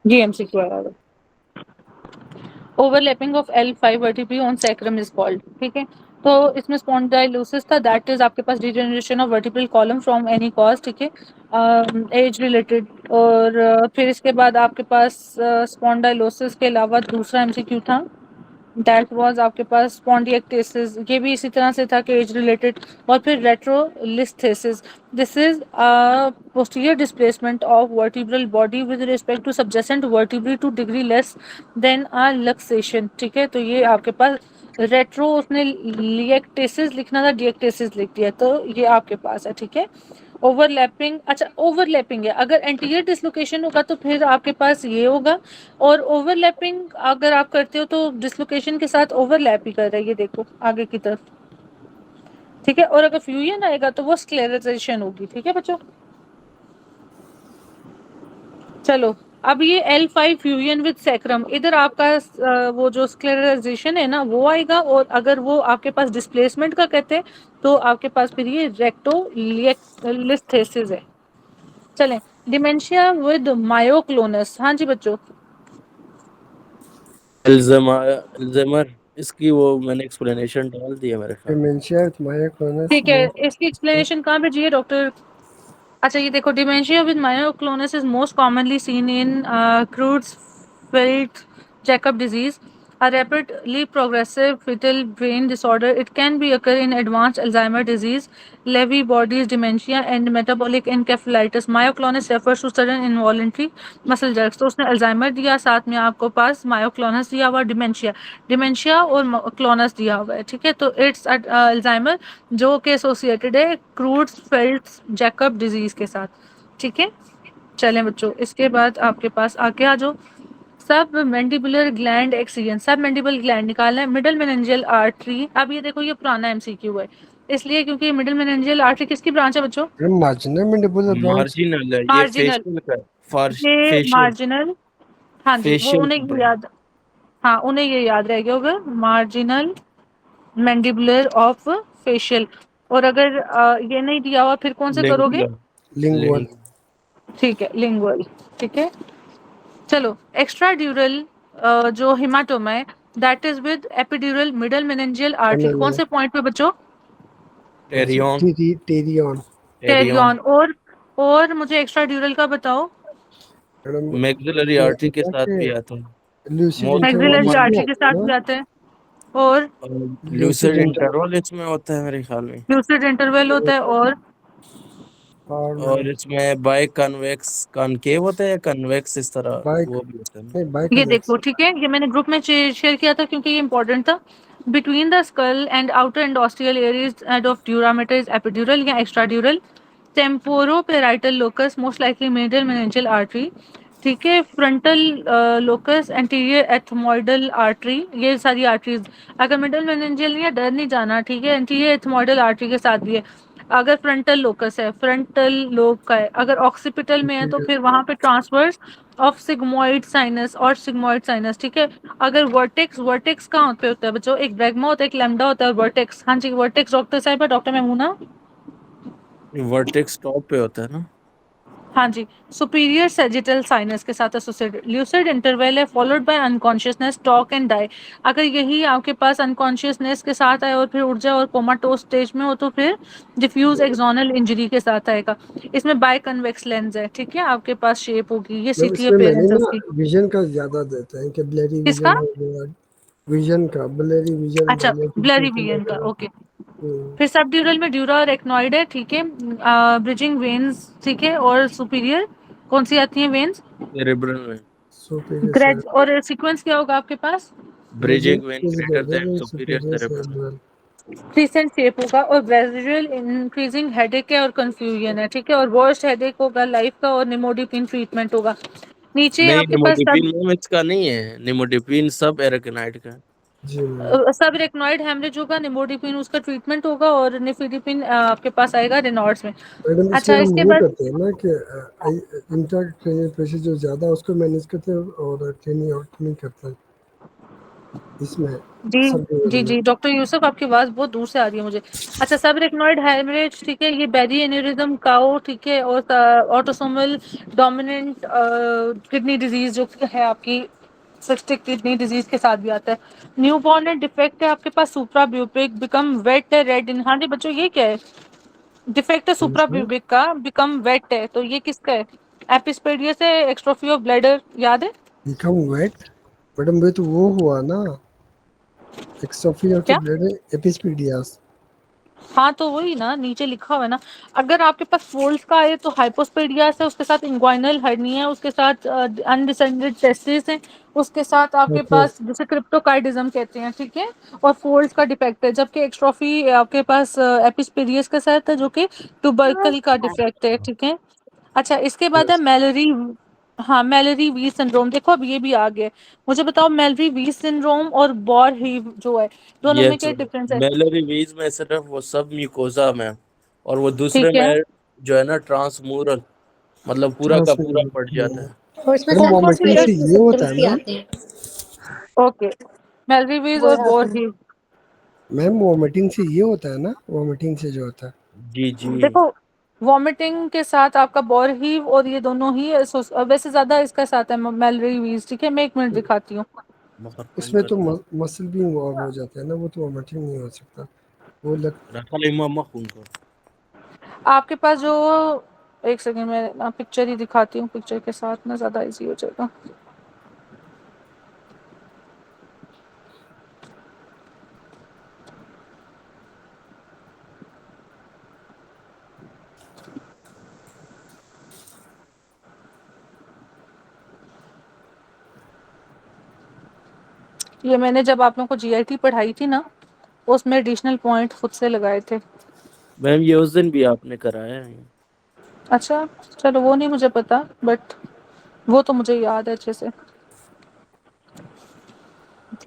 ये एमसीक्यू आया हुआ, overlapping of L5 vertebrae on sacrum is called, ठीक है। तो इसमें स्पॉन्डाइलोसिस था, दैट इज आपके पास degeneration of vertebral column from any cause, ठीक है, एज रिलेटेड। और फिर इसके बाद आपके पास स्पॉन्डाइलोसिस के अलावा दूसरा एमसीक्यू था, दैट वाज आपके पास स्पॉन्डिएक्टेसिस, ये भी इसी तरह से था कि एज रिलेटेड। और फिर retrolisthesis, this is posterior displacement of vertebral body with respect to subjacent vertebrae to degree less than a luxation, ठीक है। तो ये आपके पास रेट्रो, उसने लिएक्टेसिस लिखना था, डिएक्टेसिस लिख दिया, तो ये आपके पास है, ठीक है। ओवरलैपिंग, अच्छा ओवरलैपिंग है, अगर एंटीरियर डिसलोकेशन होगा तो फिर आपके पास ये होगा, और ओवरलैपिंग अगर आप करते हो तो डिसलोकेशन के साथ ओवरलैप ही कर रहा है, ये देखो आगे की तरफ, ठीक है। और अगर फ्यूजन आएगा तो वो स्क्लेराइजेशन होगी, ठीक है बच्चों। चलो, अब ये L5 फ्यूजन विद सैक्रम, इधर आपका वो जो स्क्लेराइजेशन है ना वो आएगा, और अगर वो आपके पास डिस्प्लेसमेंट का कहते हैं तो आपके पास फिर ये रेक्टोलिस्थेसिस है। चलें, डिमेंशिया विद मायोक्लोनस, हाँ जी बच्चों। अल्जाइमर, इसकी वो मैंने एक्सप्लेनेशन डाल दिया मेरे ख्याल में। डिमेंशिया विथ मायोक्लोनस, ठीक है, इसकी एक्सप्लेनेशन कहाँ पे चाहिए डॉक्टर? अच्छा ये देखो, dementia with myoclonus is most commonly seen in Creutzfeldt Jakob disease, a rapidly progressive fetal brain disorder. It can be occur in advanced Alzheimer disease, Lewy bodies dementia, and metabolic encephalitis. Myoclonus refers to sudden involuntary muscle jerks. तो उसने Alzheimer दिया, साथ में आपको पास myoclonus दिया हुआ, dementia और GLONASS दिया हुआ है, ठीक है। तो इट्स अल्जाइमर जो कि एसोसिएटेड है क्रूड्सफेल्ड जैकब डिजीज के साथ, ठीक है। चलें बच्चों, इसके बाद आपके पास आगे आ जाओ, सब मैंडिबुलर ग्लैंड एक्सीजन, सब मैंडिबल ग्लैंड निकालना है, मिडल मेनिंजियल आर्टरी। अब ये देखो, ये पुराना एमसीक्यू है, इसलिए क्योंकि मिडल मेनिंजियल आर्टरी किसकी ब्रांच है बच्चों? मार्जिनल मैंडिबुलर ब्रांच, मार्जिनल है ये, मार्जिनल, फेशियल का ये फेशियल मार्जिनल, हाँ जी, वो फेशियल उन्हें ये याद, हाँ उन्हें ये याद रह गया होगा, मार्जिनल मैंडिबुलर ऑफ फेशियल। और अगर ये नहीं दिया हुआ फिर कौन से करोगे? लिंगुअल, ठीक है, लिंगुअल, ठीक है। चलो, एक्स्ट्रा ड्यूरल जो हिमाटोमा है, that is with epidural middle meningeal artery, कौन से पॉइंट पे बच्चों? टेरियन टेरियन, टेरियन। और मुझे एक्स्ट्रा ड्यूरल का बताओ। मैडम मैक्सिलरी आर्टरी के साथ भी आता है, lucid most maxillary common artery के साथ भी आते हैं, और लूसिड इंटरवल इसमें होता है मेरे ख्याल में, लूसिड इंटरवल होता है, और इसमें बाय कन्वेक्स कॉनकेव होता है या कन्वेक्स, इस तरह वो भी होता है ना। बाइक ये देखो, ठीक है, ये मैंने ग्रुप में शेयर किया था क्योंकि ये इंपॉर्टेंट था। Between the skull and outer endosteal areas and of dura mater is epidural या extra dural, temporoparietal locus most likely middle meningeal artery, ठीक है। Frontal locus anterior ethmoidal artery, ये सारी आर्टरीज। अगर मिडल मेनिंजियल नहीं है, डर नहीं जाना, ठीक है, एंटीरियर एथमोइडल आर्टरी के साथ भी है। अगर फ्रंटल लोकस है, फ्रंटल लोब का है, अगर ऑक्सीपिटल में है तो फिर वहां पे ट्रांसवर्स ऑफ सिग्मोइड साइनस और सिग्मोइड साइनस, ठीक है। अगर वर्टेक्स कहाँ पे होता है बच्चों? एक ब्रैग्मा होता है, एक लैम्डा होता है, वर्टेक्स, हाँ जी वर्टेक्स डॉक्टर साहब, डॉक्टर मेमूना, वर्टेक्स टॉप पे होता है ना। हाँ जी, सुपीरियर सेजिटल साइनस के साथ एसोसिएटेड। ल्यूसिड इंटरवल है followed by unconsciousness, talk and die. अगर यही आपके पास अनकॉन्शियसनेस के साथ आए और फिर उठ जाए और कोमाटोज स्टेज में हो तो फिर डिफ्यूज एक्सोनल इंजरी के साथ आएगा। इसमें बाय कन्वेक्स लेंस है, ठीक है, आपके पास शेप होगी, ये सिटी इसमें मैंने अपीयरेंस है ना उसकी। विजन का ज्यादा देते हैं कि ब्लरी किसका? विजन हो गया, विजन का ब्लरी विजन, अच्छा, ब्लरी विजन का, ओके। फिर सब ड्यूरल में ड्यूरा और एक्नॉइड है, ठीक है, ब्रिजिंग वेन्स, ठीक है, और सुपीरियर कौन सी आती है वेन्स? सेरेब्रल में सुपीरियर ग्रेड, और सीक्वेंस क्या होगा आपके पास? Bridging vein greater than superior cerebral, crescent shape होगा, और ग्रेजुअल इंक्रीजिंग हेडेक है और कंफ्यूजन है, ठीक है, और वर्स्ट हेडेक होगा लाइफ का, और निमोडिपिन ट्रीटमेंट होगा। नीचे नहीं आपके पास सब निमोडिपिन मैम इसका नहीं है, निमोडिपिन सब एरेकनाइड का है। जी मैम। सब रेक्नॉइड हेमरेज होगा, निमोडिपिन उसका ट्रीटमेंट होगा, और निफिडिपिन आपके पास आएगा रेनॉल्ड्स में। मैडम अच्छा, इसमें हम इसके वो बाद करते हैं ना कि इंट्राक्रेनियल प्रेशर जो ज्यादा है उसको मैनेज करते हैं और क्रेनियल आउट नहीं करता है इसमें जी सब जी जी, डॉक्टर यूसुफ आपकी आवाज बहुत दूर से आ रही है मुझे। अच्छा, सब रेक्नॉइड हेमरेज, ठीक है, ये बेरी एन्यूरिज्म काओ, ठीक है, और ऑटोसोमल डोमिनेंट किडनी डिजीज जो है आपकी सिस्टिक किडनी डिजीज के साथ भी आता है। न्यूबॉर्न एंड डिफेक्ट है आपके पास सुप्रा ब्यूबिक, बिकम वेट है रेड इन। हाँ जी बच्चों ये क्या है? डिफेक्ट है सुप्रा ब्यूबिक का, बिकम वेट है, तो ये किसका है? एपिस्पेडियस है, एक्स्ट्रोफी ऑफ ब्लैडर, याद है बिकम वेट, मैडम ये तो वो हुआ ना, एक्सोफी ऑफ क्या? The blood epispadias. हाँ तो वही ना, नीचे लिखा हुआ है ना। अगर आपके पास फोल्ड्स का है तो हाइपोस्पेडियास है, उसके साथ इंग्वाइनल हर्निया है, उसके साथ अनडिसेंडेड टेस्टिस है, उसके साथ आपके ओके पास जिसे क्रिप्टोकार्डिज्म कहते हैं, ठीक है, और फोल्ड्स का डिफेक्ट है। जबकि एक्स्ट्रोफी आपके पास एपिस्पेडियस के साथ है जो कि ट्यूबरकल का डिफेक्ट है, ठीक है। अच्छा इसके बाद है मैलरी। हाँ मैलरी वी सिंड्रोम, देखो अब ये भी आ गया है। मुझे बताओ मैलरी वी सिंड्रोम और बॉर हीव जो है, दोनों में यस क्या डिफरेंस है? मेलरी वीज में सिर्फ वो सब म्यूकोजा में, और वो दूसरे ठीक है, में जो है ना ट्रांसमूरल, मतलब पूरा का पूरा पड़ जाता है। और इसमें मैडम कौन कौन सी वॉमिटिंग से सर्कुलेटरी ये होता है सिम्टम्स भी ना, आते हैं। ओके, मेलरीवीज वो और यहाँ पे बोरहीव। मैम वॉमिटिंग से ये होता है ना, वॉमिटिंग से जो होता है। जी जी। देखो वॉमिटिंग के साथ आपका बोरहीव और ये दोनों ही वैसे ज्यादा इसका साथ है मेलरीवीज, ठीक है। मैं एक मिनट दिखाती हूँ। मखर फोन उसमें कर तो मसल भी इन्वॉल्व हो जाता है ना, वो तो वॉमिटिंग नहीं हो सकता वो लग। रखा ले मामा फोन कर। आपके पास जो, एक सेकंड में पिक्चर ही दिखाती हूँ, पिक्चर के साथ ना ज्यादा इजी हो जाएगा। ये मैंने जब आप लोगों को जीआईटी पढ़ाई थी ना, उसमें एडिशनल पॉइंट खुद से लगाए थे। मैम ये उस दिन भी आपने कराया है। अच्छा चलो वो नहीं मुझे पता, बट वो तो मुझे याद है अच्छे से।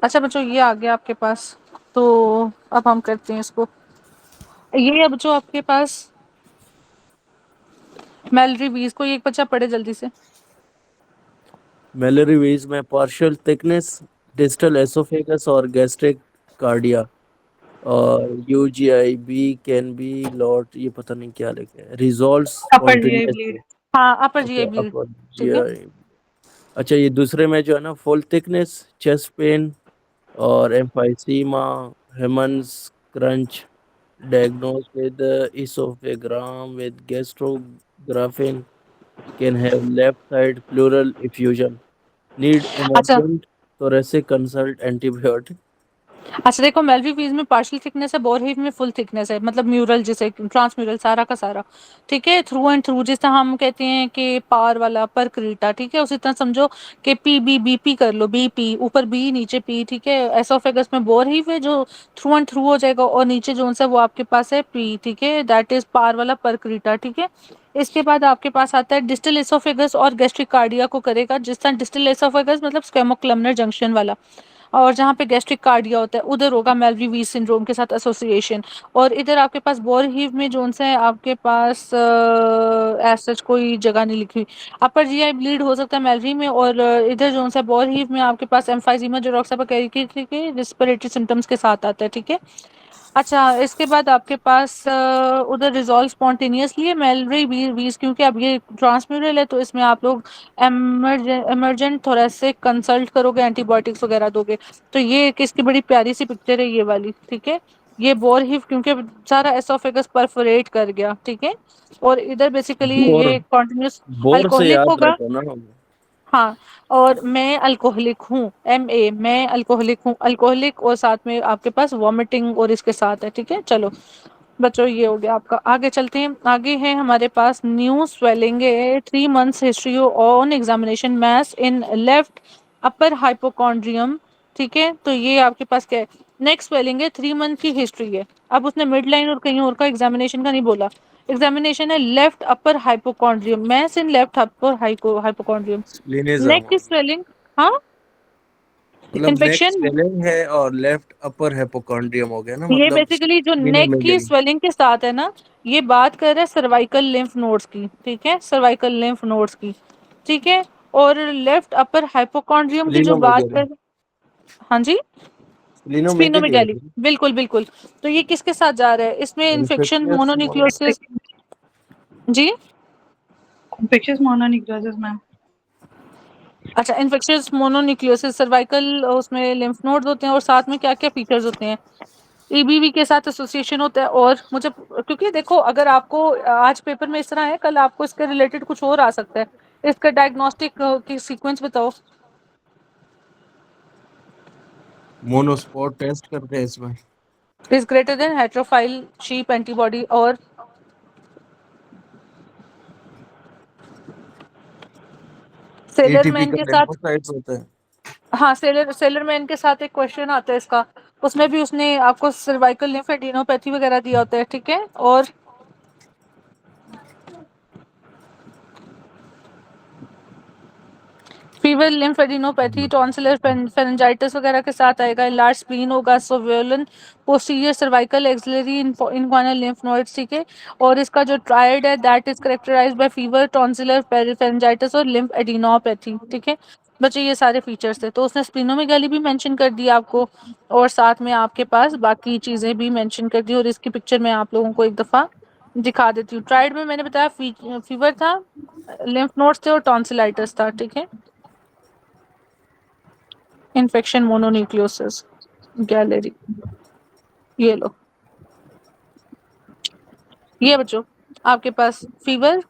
अच्छा बच्चों ये आ गया आपके पास, तो अब हम करते हैं इसको। ये अब जो आपके पास मेलरी वीज को, ये एक बच्चा पढ़े जल्दी से। मेलरी वीज में पार्शियल थिकनेस, डिस्टल एसोफेगस और गैस्ट्रिक कार्डिया, और UGI be can be lot, ये पता नहीं क्या लिखे हैं, resolve upper GI spontaneously. Bleed. हाँ upper GI okay bleed, upper ठीक है। जीआई। अच्छा ये दूसरे में जो है ना फुल थिकनेस, चेस्ट पेन और emphysema, हेमंस crunch, diagnosed with esophagram with gastrographin, can have left side pleural effusion, need अच्छा emergent thoracic consult antibiotic। अच्छा देखो मेलरी वीज में पार्शियल थिकनेस है, बोरहीव में फुल थिकनेस है, मतलब म्यूरल जिसे ट्रांसम्यूरल सारा का सारा, ठीक है। थ्रू एंड थ्रू जिस तरह हम कहते हैं कि पार वाला पर क्रीटा, ठीक है, उसी तरह समझो कि पी बी बीपी कर लो, बीपी ऊपर बी नीचे पी, ठीक है। एसोफेगस में बोरहीव है जो थ्रू एंड थ्रू हो जाएगा, और नीचे जो है वो आपके पास है पी, ठीक है, दैट इज पार वाला पर क्रीटा, ठीक है। इसके बाद आपके पास आता है डिस्टल एसोफेगस और गैस्ट्रिक कार्डिया को करेगा, जिस तरह डिस्टल एसोफेगस मतलब स्क्वेमोक्लमनर जंक्शन वाला, और जहाँ पे गैस्ट्रिक कार्डिया होता है उधर होगा मेलरी वीज सिंड्रोम के साथ एसोसिएशन। और इधर आपके पास बोरहीव में जोन सा है आपके पास सच कोई जगह नहीं लिखी हुई। अपर जीआई ब्लीड हो सकता है मेलरी में, और इधर जोन सा बोरहीव में आपके पास एम्फाइजीमा जोरोक्साबा के रिस्पिरेटरी सिम्टम्स के साथ आता है, ठीक है। अच्छा इसके बाद आपके पास उधर रिजॉल्व स्पॉन्टेनियसली है मेलरी वीज, क्योंकि अब ये ट्रांसम्यूरल है तो इसमें आप लोग इमरजेंट थोरेसिक कंसल्ट करोगे, एंटीबायोटिक्स वगैरह दोगे। तो ये किसकी बड़ी प्यारी सी पिक्चर है ये वाली, ठीक है। ये बोरहिव क्योंकि सारा एसोफेगस परफोरेट कर गया, ठीक है। और इधर बेसिकली बोर, ये कॉन्टिन्यूस बोर से अल्कोहलिक याद होगा। रखो ना। हाँ, और मैं अल्कोहलिक हूँ, MA, मैं अल्कोहलिक हूँ, अल्कोहलिक, और साथ में आपके पास वॉमिटिंग और इसके साथ है, ठीक है। चलो बच्चों ये हो गया आपका, आगे चलते हैं। आगे है हमारे पास न्यू स्वेलिंग है, 3 months history on examination, mass in left upper hypochondrium, ठीक है। तो ये आपके पास क्या है? नेक्स्ट स्वेलिंग है, 3 month की हिस्ट्री है। अब उसने मिड लाइन और कहीं और का एग्जामिनेशन का नहीं बोला, एग्जामिनेशन है left upper hypochondrium, mass in left upper hypochondrium, neck की स्प्लीनिज्म, स्वेलिंग। हाँ, मतलब नेक इन्फेक्शन। स्वेलिंग है और लेफ्ट अपर हिपोकॉन्ड्रियम हो गया ना, ये मतलब बेसिकली जो नेक की स्प्लीनोमेगली। स्वेलिंग के साथ है ना, ये बात कर रहा है सर्वाइकल लिम्फ नोड्स की, ठीक है, सर्वाइकल लिम्फ नोड्स की, ठीक है। और लेफ्ट अपर हाइपोकॉन्ड्रियम की जो बात स्प्लीनोमेगली, कर, हाँ जी, स्प्लीनोमेगली स्प्लिनोमेगैली, होगी। बिल्कुल बिल्कुल। तो ये किसके साथ जा रहा है? इसमें इन्फेक्शन, इन्फेक्शियस मोनोन्यूक्लियोसिस, जी, Infectious mononucleosis, मैम। अच्छा, इन्फेक्शियस मोनोन्यूक्लियोसिस सर्वाइकल उसमें लिम्फ नोड्स होते हैं और साथ में क्या क्या फीचर्स होते हैं? ईबीवी के साथ एसोसिएशन होता है और मुझे क्योंकि देखो अगर आपको आज पेपर में इस तरह है कल आपको इसके रिलेटेड कुछ और आ सकता है। इसका डायग्नोस्टिक की सीक्वेंस बताओ। मोनोस्पॉट टेस्ट करते हैं इसमें। Is greater than heterophile sheep antibody और एटीपी सेलरमैन का के साथ। लिम्फोसाइट्स होते हैं। हाँ, सेलरमैन के साथ एक क्वेश्चन आता है इसका, उसमें भी उसने आपको सर्वाइकल लिम्फेडिनोपैथी वगैरह दिया होता है, ठीक है। और फीवर लिम्फेडिनोपैथी टॉन्सिलर फेरेंजाइटिस वगैरह के साथ आएगा। लार्ज स्प्लीन होगा, swollen posterior cervical axillary inguinal lymph nodes, ठीक है। और इसका जो ट्रायड है that is characterized by fever tonsillar pharyngitis और लिम्फ एडिनोपैथी, ठीक है। बच्चे ये सारे फीचर्स थे तो उसने स्प्लीनोमेगाली भी मेंशन कर दिया आपको और साथ में आपके पास बाकी चीजें भी मेंशन कर दी और इसकी पिक्चर मैं आप लोगों को एक दफा दिखा देती हूँ। ट्रायड में मैंने बताया फीवर था, लिम्फ नोड्स थे और टॉन्सिलाइटिस था, ठीक है। इन्फेक्शन मोनोन्यूक्लियोसिस गैलरी, ये लो, ये बच्चों आपके पास फीवर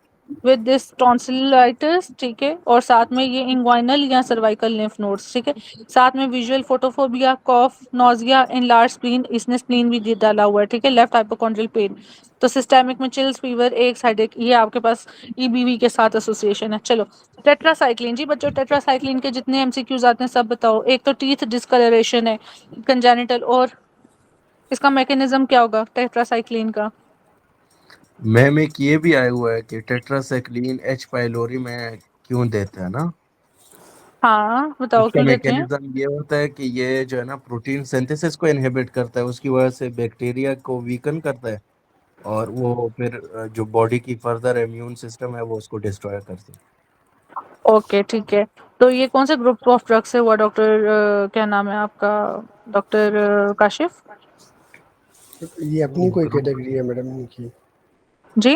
विद दिस टॉन्सिलाइटिस, ठीक है। और साथ में ये इंग्वाइनल या सर्वाइकल लिम्फ नोड्स, ठीक है। साथ में विजुअल फोटोफोबिया, कॉफ, नोजिया, इनलार्ज स्प्लीन, इसने स्प्लीन भी डाला हुआ है, ठीक है। लेफ्ट हाइपोकॉन्ड्रियल पेन, तो सिस्टेमिक में चिल्स, फीवर, एक हेडेक, ये आपके पास ईबीवी के साथ एसोसिएशन है। चलो टेट्रासाइक्लिन जी बच्चों, टेट्रासाइक्लिन के जितने एमसीक्यूज आते हैं सब बताओ। एक तो टीथ डिस्कलरेशन है कंजेनिटल, और इसका मैकेनिज्म क्या होगा टेट्रासाइक्लिन का? मैम एक ये भी आया हुआ है कि टेट्रासाइक्लिन एच पाइलोरी में क्यों देते हैं ना। हाँ बताओ उसका क्यों देते हैं? मैकेनिज्म ये होता है कि ये जो है ना प्रोटीन सिंथेसिस को इनहिबिट करता है, उसकी वजह से बैक्टीरिया को वीकन करता है और वो फिर जो बॉडी की फर्दर इम्यून सिस्टम है वो उसको डिस्ट्रॉय करता है। ओके ठीक है। तो ये कौन से ग्रुप ऑफ ड्रग्स से हुआ डॉक्टर क्या नाम है आपका, डॉक्टर काशिफ ये अपनी कोई कैटेगरी है मैडम इनकी, जी?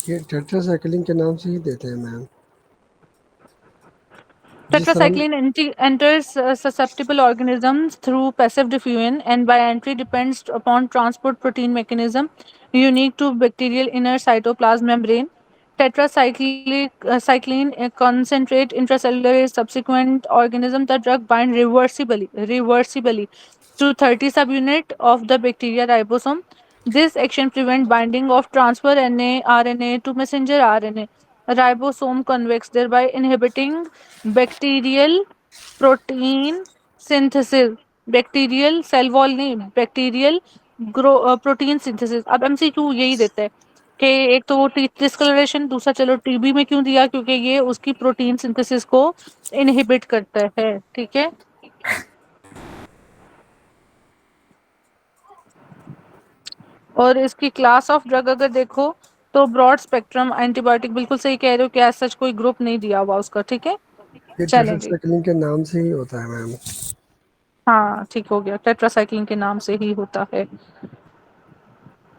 ये टेट्रासाइक्लिन के नाम से ही देते हैं मैम। जिस तरह हम Tetracycline enters susceptible organisms through passive diffusion and by entry depends upon transport protein mechanism unique to bacterial inner cytoplasm membrane. Cycline concentrate intracellular subsequent organism. The drug bind reversibly to 30 subunit of the bacteria ribosome. This action prevent binding of transfer RNA to messenger RNA. Ribosome convex, thereby inhibiting bacterial protein synthesis, bacterial cell wall नहीं, bacterial protein synthesis. अब MCQ यही देता है कि एक तो वो discolouration, दूसरा चलो टीबी में क्यों दिया, क्योंकि ये उसकी प्रोटीन सिंथेसिस को इनहिबिट करता है, ठीक है। और इसकी क्लास ऑफ ड्रग अगर देखो तो ब्रॉड स्पेक्ट्रम एंटीबायोटिक, बिल्कुल सही कह रहे हो कि ऐसा सच कोई ग्रुप नहीं दिया हुआ उसका, ठीक है। ये चलें जी, टेट्रासाइक्लिन के नाम से ही होता है मैम। हाँ ठीक हो गया, टेट्रासाइक्लिन के नाम से ही होता है।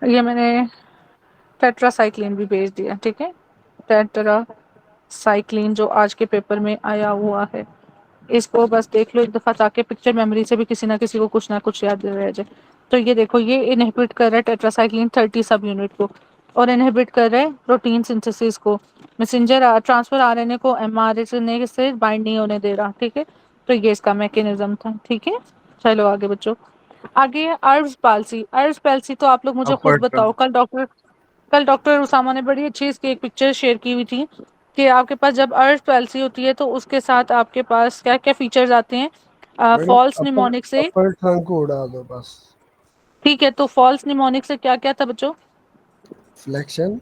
ये मैंने टेट्रासाइक्लिन भी भेज दिया, ठीक है। टेट्रासाइक्लिन जो आज के पेपर में आया हुआ है, इसको बस देख लो एक दफा ताकि पिक्चर मेमोरी से भी किसी ना किसी को कुछ ना कुछ याद रह जाए। तो ये देखो ये इनहिबिट कर रहा है टेट्रासाइक्लिन 30 सब यूनिट को और इनहिबिट कर रहा है प्रोटीन सिंथेसिस को, मैसेंजर ट्रांसफर आरएनए को एमआरएनए से बाइंड नहीं होने दे रहा, ठीक है। तो ये इसका मैकेनिज्म था, ठीक है। चलो आगे बच्चों, आगे अर्ब्स पालसी। अर्ब्स पालसी तो आप लोग मुझे अपर खुद बताओ, कल डॉक्टर उसामा ने बड़ी अच्छी इसकी एक पिक्चर शेयर की हुई थी कि आपके पास जब अर्ज पैल्सी होती है तो उसके साथ आपके पास क्या क्या फीचर्स आते हैं। मैडम फॉल्स अपर निमोनिक से, अपर टंग को उड़ा दो बस। ठीक है। तो फॉल्स निमोनिक से क्या क्या था बच्चों? Flexion,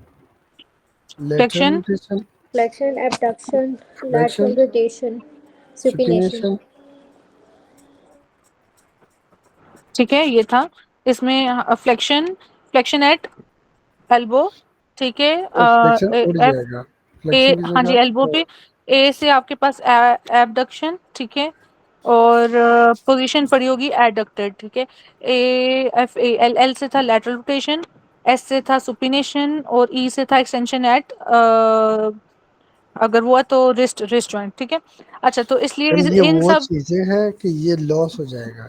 lateral flexion, rotation, flexion, abduction, flexion, lateral rotation, supination. Supination. ठीक है ये था। इसमें फ्लेक्शन, फ्लेक्शन एट एल्बो, ठीक है। फ्लेक्शन उड़ एफ जाएगा, ए, फ्लेक्शन की हाँ जी जगह एल्बो पे। ए से आपके पास एबडक्शन, ठीक है। और पोजीशन पड़ी होगी एडक्टेड, ठीक है। A F A L, L से था लैटरल रोटेशन, एस से था सुपिनेशन और ई से था एक्सटेंशन एट अगर वो है तो रिस्ट जॉइंट, ठीक है। अच्छा तो इसलिए मैम ये इन वो सब, चीजें हैं कि ये लॉस हो जाएगा,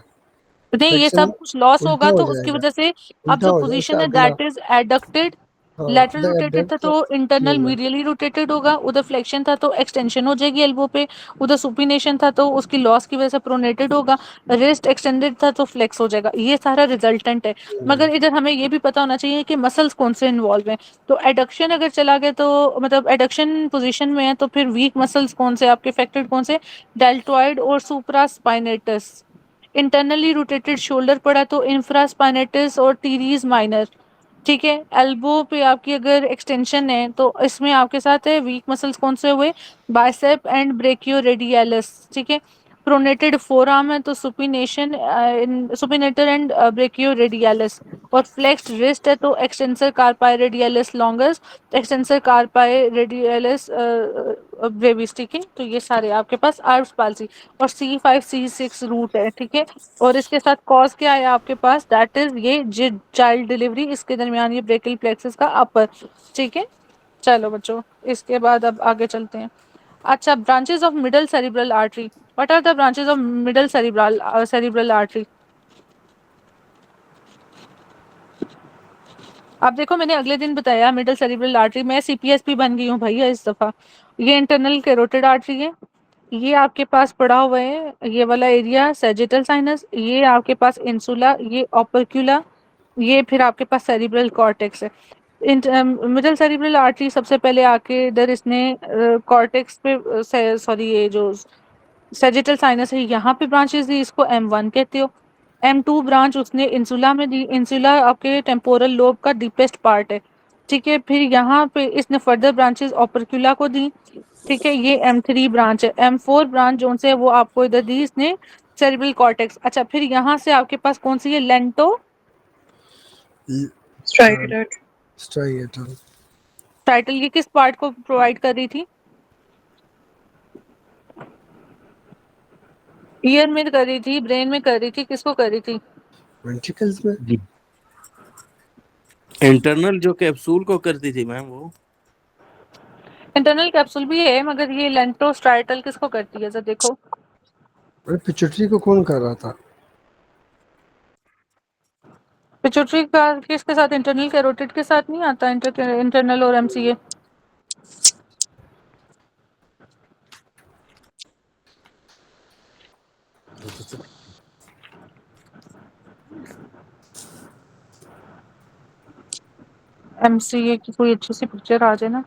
नहीं ये फ्लेक्शन सब कुछ लॉस उल्टा होगा हो तो उसकी जाएगा, वजह से अब उल्टा जो हो जाएगा इसका पोजीशन है अगला। दैट इज एडक्टेड, हाँ लैटरल द रोटेटेड था एडेक्ट तो इंटरनल ह्यूमर। मीडियली रोटेटेड होगा, उधर फ्लेक्शन था तो एक्सटेंशन हो जाएगी एल्बो पे, उधर सुपिनेशन था तो उसकी लॉस की वजह से प्रोनेटेड होगा, रेस्ट एक्सटेंडेड था तो फ्लेक्स हो जाएगा, ये सारा रिजल्टेंट है। मगर इधर हमें ये भी पता होना चाहिए कि मसल्स कौन से इन्वॉल्व हैं। तो एडक्शन अगर चला गया तो मतलब एडक्शन पोजीशन में है तो फिर वीक मसल्स कौन से आपके अफेक्टेड, कौन से, डेल्टॉइड और सुप्रास्पाइनेटस। इंटरनली रोटेटेड शोल्डर पड़ा तो इंफ्रास्पाइनेटस और टीरीज माइनर, ठीक है। एल्बो पे आपकी अगर एक्सटेंशन है तो इसमें आपके साथ है वीक मसल्स कौन से हुए, बाइसेप एंड ब्रेकियोरेडियलिस, ठीक है। प्रोनेटेड फोर आर्म है तो सुपिनेशन, सुपिनेटर एंड ब्रेकियोरेडियलिस। और फ्लेक्स्ड रिस्ट है तो extensor कार्पाई radialis longus, extensor कार्पाई radialis Brevis, ठीक है। तो ये सारे आपके पास आर्ब्स पाल्सी और C5 C6 रूट है, ठीक है। और इसके साथ कॉज क्या है आपके पास, दैट इज ये चाइल्ड डिलीवरी, इसके दरमियान ये ब्रेकियल प्लेक्सस का अपर, ठीक है। चलो बच्चों इसके बाद अब आगे चलते हैं। अच्छा, branches of middle cerebral artery, what are the branches of middle cerebral artery. आप देखो मैंने अगले दिन बताया मिडल सेरिब्रल आर्टरी, मैं CPSP बन गई हूँ भैया इस दफा। ये इंटरनल कैरोटिड आर्टरी है, ये आपके पास पड़ा हुआ है ये वाला एरिया सैजिटल साइनस, ये आपके पास इंसुला, ये ओपर्क्यूला, ये फिर आपके पास सेरिब्रल कॉर्टेक्स है। मिडल सेरिब्रल आर्टरी सबसे पहले आके इधर इसने कॉर्टेक्स पे, सॉरी ये जो सैजिटल साइनस है यहाँ पे ब्रांचेस दी, इसको M1 कहते हो। M2 ब्रांच उसने इंसुला में दी, इंसुला आपके टेम्पोरल लोब का डीपेस्ट पार्ट है, ठीक है। फिर यहाँ पे इसने फर्दर ब्रांचेस ओपर्क्यूला को दी, ठीक है। ये M3 ब्रांच है। M4 ब्रांच जो से वो आपको इधर दी इसने सेरिब्रल कॉर्टेक्स। अच्छा फिर यहाँ से आपके पास कौन सी है, लेंटो striated स्ट्राइएटल। टाइटल, ये किस पार्ट को प्रोवाइड कर रही थी, ईयर में कर रही थी, ब्रेन में कर रही थी, किसको कर रही थी, वेंट्रिकल्स में। जी इंटरनल जो कैप्सूल को करती थी मैम वो। इंटरनल कैप्सूल भी है मगर ये लेंटो स्ट्राइटल किसको करती है, जरा देखो। अरे पिट्यूटरी को कौन कर रहा था? पिट्यूटरी का किसके साथ, इंटरनल कैरोटिड के साथ नहीं आता, इंटरनल और MCA। MCA की कोई अच्छी सी पिक्चर आ जाए ना।